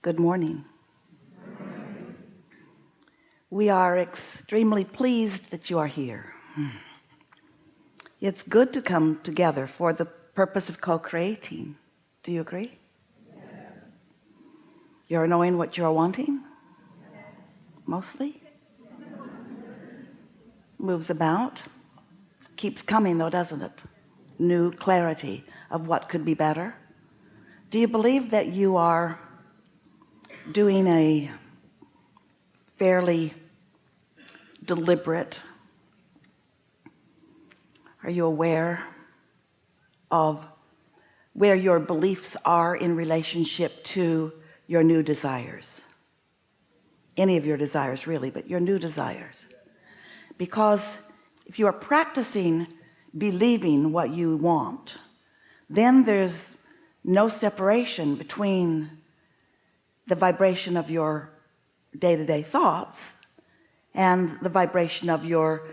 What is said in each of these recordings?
Good morning. We are extremely pleased that you are here. It's good to come together for the purpose of co-creating. Do you agree? Yes. You're knowing what you're wanting? Yes. Mostly? Moves about. Keeps coming though, doesn't it? New clarity of what could be better. Do you believe that you are doing a fairly deliberate, are you aware of where your beliefs are in relationship to your new desires? Any of your desires really, but your new desires. Because if you are practicing believing what you want, then there's no separation between the vibration of your day-to-day thoughts and the vibration of your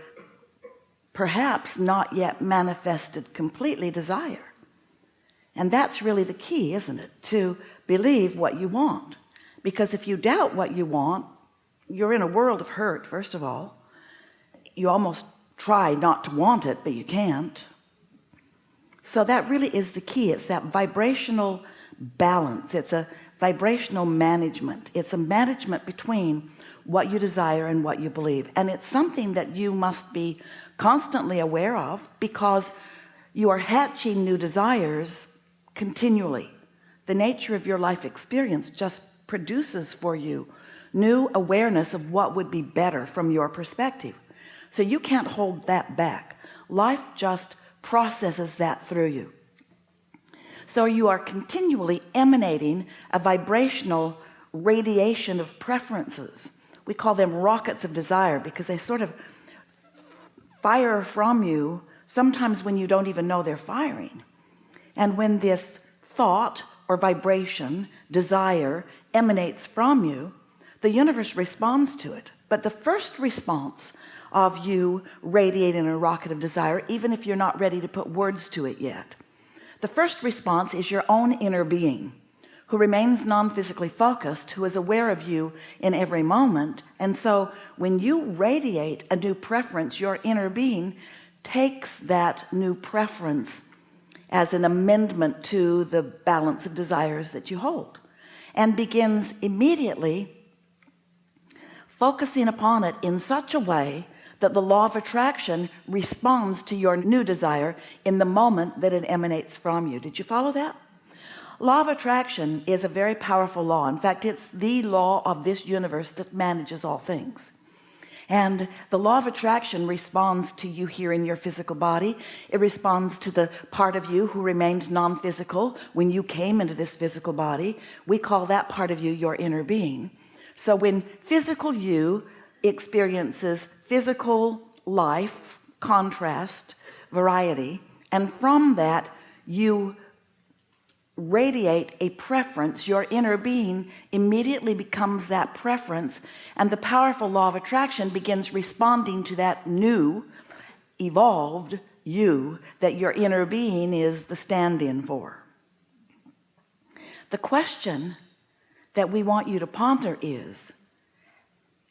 perhaps not yet manifested completely desire. And that's really the key, isn't it? To believe what you want. Because if you doubt what you want, you're in a world of hurt. First of all, you almost try not to want it, but you can't. So that really is the key. It's that vibrational balance. It's a vibrational management. It's a management between what you desire and what you believe. And it's something that you must be constantly aware of, because you are hatching new desires continually. The nature of your life experience just produces for you new awareness of what would be better from your perspective. So you can't hold that back. Life just processes that through you. So you are continually emanating a vibrational radiation of preferences. We call them rockets of desire, because they sort of fire from you sometimes when you don't even know they're firing. And when this thought or vibration, desire, emanates from you, the universe responds to it. But the first response of you radiating a rocket of desire, even if you're not ready to put words to it yet, the first response is your own inner being, who remains non-physically focused, who is aware of you in every moment. And so when you radiate a new preference, your inner being takes that new preference as an amendment to the balance of desires that you hold, and begins immediately focusing upon it in such a way that the law of attraction responds to your new desire in the moment that it emanates from you. Did you follow that? Law of attraction is a very powerful law. In fact, it's the law of this universe that manages all things. And the law of attraction responds to you here in your physical body. It responds to the part of you who remained non-physical when you came into this physical body. We call that part of you your inner being. So when physical you experiences physical life, contrast, variety, and from that you radiate a preference, your inner being immediately becomes that preference, and the powerful law of attraction begins responding to that new evolved you that your inner being is the stand-in for. The question that we want you to ponder is,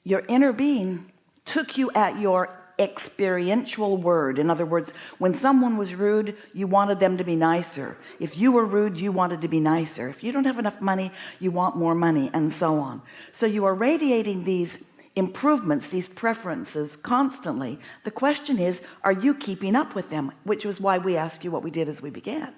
your inner being took you at your experiential word. In other words, when someone was rude, you wanted them to be nicer. If you were rude, you wanted to be nicer. If you don't have enough money, you want more money, and so on. So you are radiating these improvements, these preferences constantly. The question is, are you keeping up with them? Which was why we asked you what we did as we began.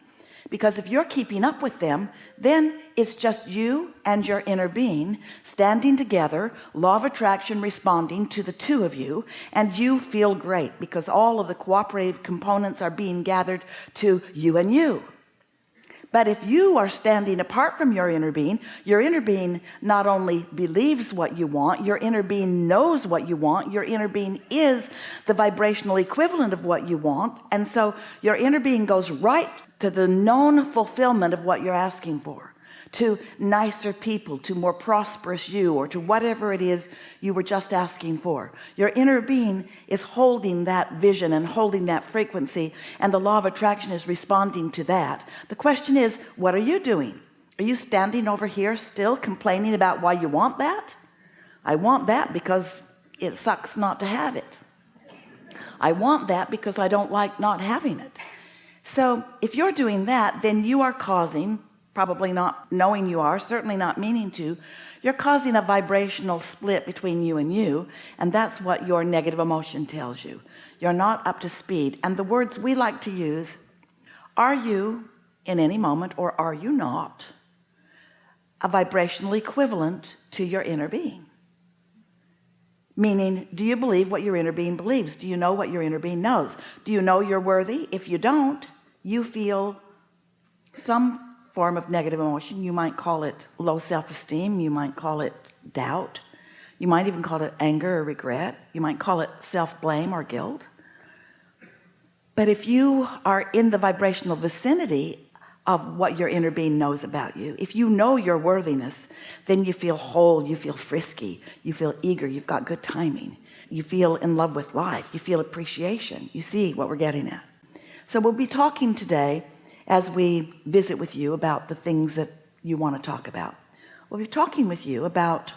Because if you're keeping up with them, then it's just you and your inner being standing together, law of attraction responding to the two of you, and you feel great because all of the cooperative components are being gathered to you and you. But if you are standing apart from your inner being not only believes what you want, your inner being knows what you want, your inner being is the vibrational equivalent of what you want. And so your inner being goes right to the known fulfillment of what you're asking for, to nicer people, to more prosperous you, or to whatever it is you were just asking for. Your inner being is holding that vision and holding that frequency, and the law of attraction is responding to that. The question is, what are you doing? Are you standing over here still complaining about why you want that? I want that because it sucks not to have it. I want that because I don't like not having it. So if you're doing that, then you are causing, probably not knowing you are, certainly not meaning to, you're causing a vibrational split between you, and that's what your negative emotion tells you. You're not up to speed. And the words we like to use, are you in any moment, or are you not a vibrational equivalent to your inner being? Meaning, do you believe what your inner being believes? Do you know what your inner being knows? Do you know you're worthy? If you don't, you feel some form of negative emotion. You might call it low self-esteem. You might call it doubt. You might even call it anger or regret. You might call it self-blame or guilt. But if you are in the vibrational vicinity of what your inner being knows about you, if you know your worthiness, then you feel whole, you feel frisky, you feel eager, you've got good timing, you feel in love with life, you feel appreciation. You see what we're getting at. So we'll be talking today, as we visit with you, about the things that you want to talk about. We'll be talking with you about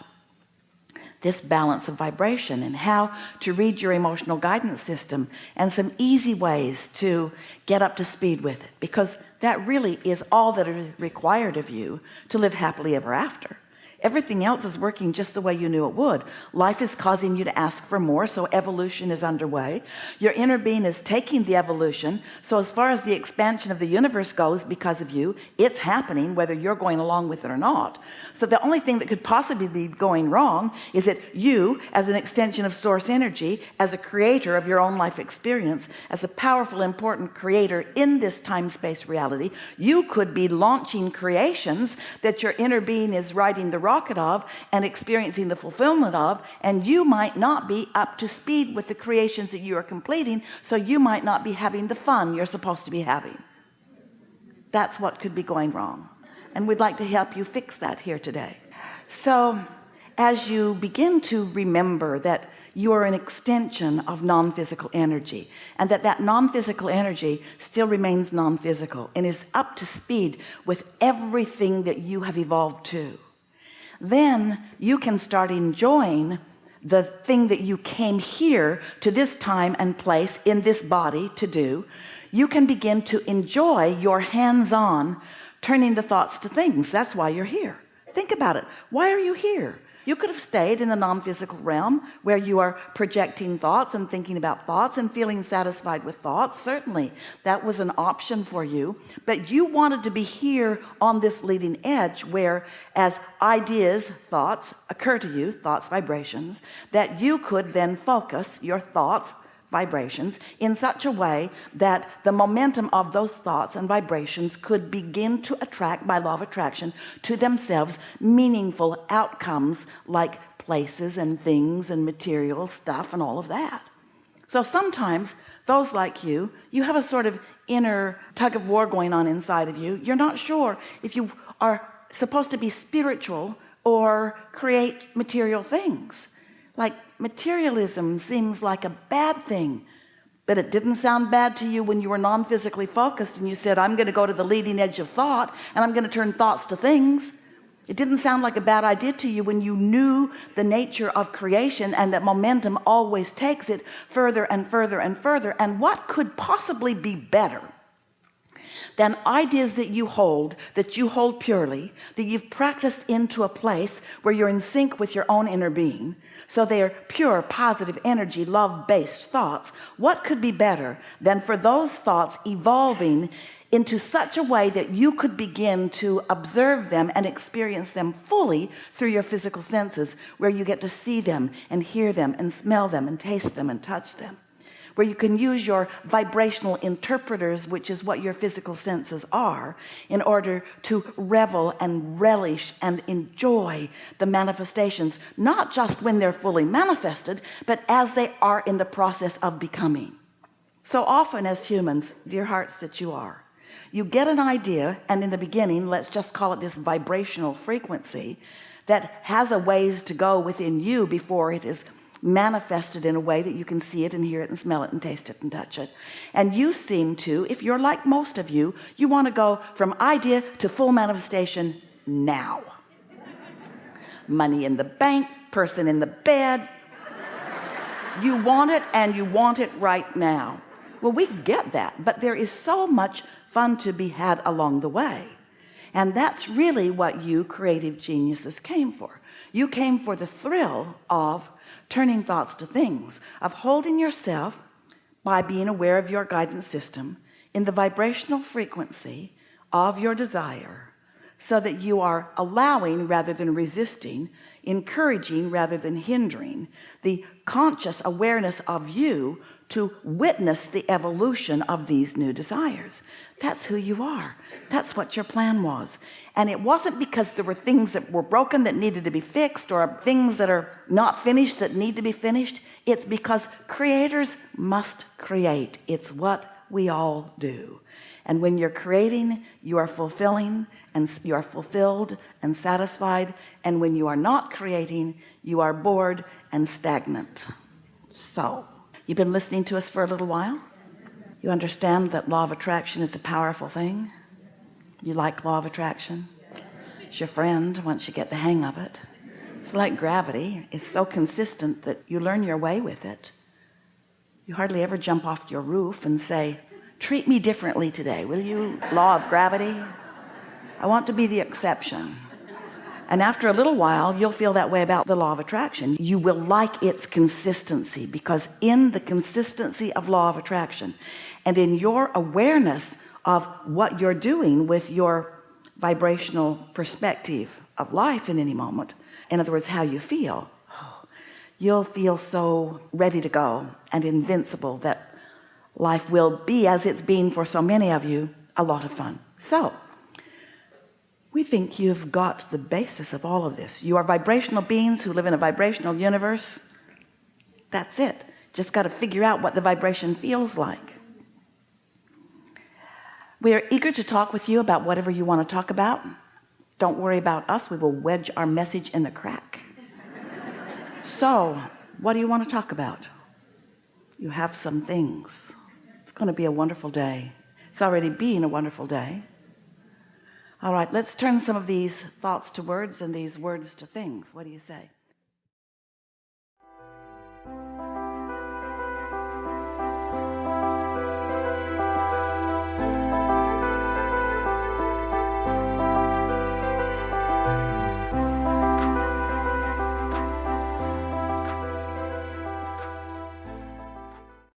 this balance of vibration and how to read your emotional guidance system and some easy ways to get up to speed with it, because that really is all that is required of you to live happily ever after. Everything else is working just the way you knew it would. Life is causing you to ask for more, so evolution is underway. Your inner being is taking the evolution, so as far as the expansion of the universe goes, because of you, it's happening whether you're going along with it or not. So the only thing that could possibly be going wrong is that you, as an extension of source energy, as a creator of your own life experience, as a powerful, important creator in this time-space reality, you could be launching creations that your inner being is riding the rocket of and experiencing the fulfillment of, and you might not be up to speed with the creations that you are completing, so you might not be having the fun you're supposed to be having. That's what could be going wrong, and we'd like to help you fix that here today. So as you begin to remember that you are an extension of non-physical energy, and that non-physical energy still remains non-physical and is up to speed with everything that you have evolved to, then you can start enjoying the thing that you came here to this time and place in this body to do. You can begin to enjoy your hands-on turning the thoughts to things. That's why you're here. Think about it. Why are you here? You could have stayed in the non-physical realm where you are projecting thoughts and thinking about thoughts and feeling satisfied with thoughts. Certainly that was an option for you, but you wanted to be here on this leading edge where, as ideas, thoughts occur to you, thoughts, vibrations, that you could then focus your thoughts, vibrations in such a way that the momentum of those thoughts and vibrations could begin to attract, by law of attraction, to themselves meaningful outcomes like places and things and material stuff and all of that. So sometimes those like you have a sort of inner tug of war going on inside of you. You're not sure if you are supposed to be spiritual or create material things. Like materialism seems like a bad thing, but it didn't sound bad to you when you were non-physically focused and you said, I'm going to go to the leading edge of thought and I'm going to turn thoughts to things. It didn't sound like a bad idea to you when you knew the nature of creation and that momentum always takes it further and further and further. And what could possibly be better than ideas that you hold purely, that you've practiced into a place where you're in sync with your own inner being? So they are pure, positive energy, love-based thoughts. What could be better than for those thoughts evolving into such a way that you could begin to observe them and experience them fully through your physical senses, where you get to see them and hear them and smell them and taste them and touch them, where you can use your vibrational interpreters, which is what your physical senses are, in order to revel and relish and enjoy the manifestations, not just when they're fully manifested, but as they are in the process of becoming. So often as humans, dear hearts that you are, you get an idea, and in the beginning, let's just call it this vibrational frequency that has a ways to go within you before it is manifested in a way that you can see it and hear it and smell it and taste it and touch it. And you seem to, if you're like most of you, you want to go from idea to full manifestation now. Money in the bank, person in the bed. You want it, and you want it right now. Well, we get that, but there is so much fun to be had along the way. And that's really what you creative geniuses came for. You came for the thrill of turning thoughts to things, of holding yourself by being aware of your guidance system in the vibrational frequency of your desire, so that you are allowing rather than resisting, encouraging rather than hindering, the conscious awareness of you to witness the evolution of these new desires. That's who you are. That's what your plan was. And it wasn't because there were things that were broken that needed to be fixed, or things that are not finished that need to be finished. It's because creators must create. It's what we all do. And when you're creating, you are fulfilling, and you are fulfilled and satisfied. And when you are not creating, you are bored and stagnant. So you've been listening to us for a little while. You understand that law of attraction is a powerful thing. You like law of attraction? It's your friend once you get the hang of it. It's like gravity. It's so consistent that you learn your way with it. You hardly ever jump off your roof and say, treat me differently today, will you? Law of gravity. I want to be the exception. And after a little while, you'll feel that way about the law of attraction. You will like its consistency, because in the consistency of law of attraction and in your awareness of what you're doing with your vibrational perspective of life in any moment, in other words, how you feel, you'll feel so ready to go and invincible that life will be, as it's been for so many of you, a lot of fun. So we think you've got the basis of all of this. You are vibrational beings who live in a vibrational universe. That's it. Just got to figure out what the vibration feels like. We are eager to talk with you about whatever you want to talk about. Don't worry about us. We will wedge our message in the crack. So what do you want to talk about? You have some things. It's going to be a wonderful day. It's already been a wonderful day. All right, let's turn some of these thoughts to words and these words to things. What do you say?